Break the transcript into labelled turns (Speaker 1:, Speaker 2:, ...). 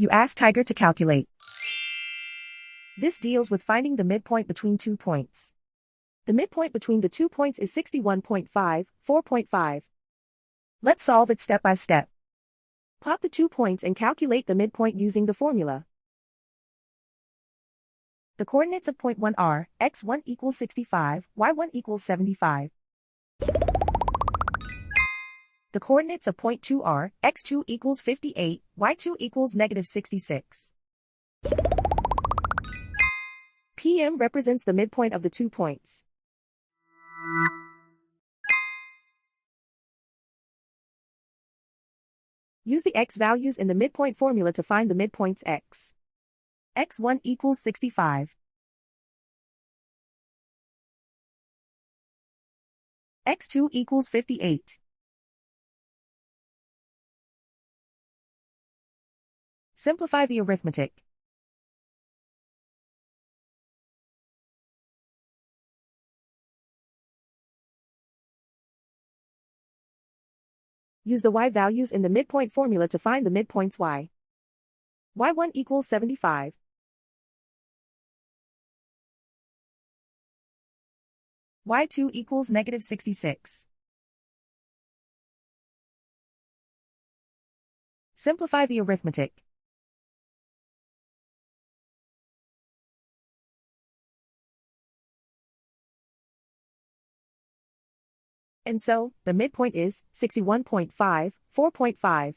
Speaker 1: You ask Tiger to calculate. This deals with finding the midpoint between 2 points. The midpoint between the 2 points is 61.5, 4.5. Let's solve it step by step. Plot the 2 points and calculate the midpoint using the formula. The coordinates of point 1 are, x1 equals 65, y1 equals 75. The coordinates of point 2 are, x2 equals 58, y2 equals negative 66. PM represents the midpoint of the 2 points. Use the x values in the midpoint formula to find the midpoints x. x1 equals 65. x2 equals 58. Simplify the arithmetic. Use the y values in the midpoint formula to find the midpoints y. y1 equals 75. y2 equals negative 66. Simplify the arithmetic. And so, the midpoint is 61.5, 4.5.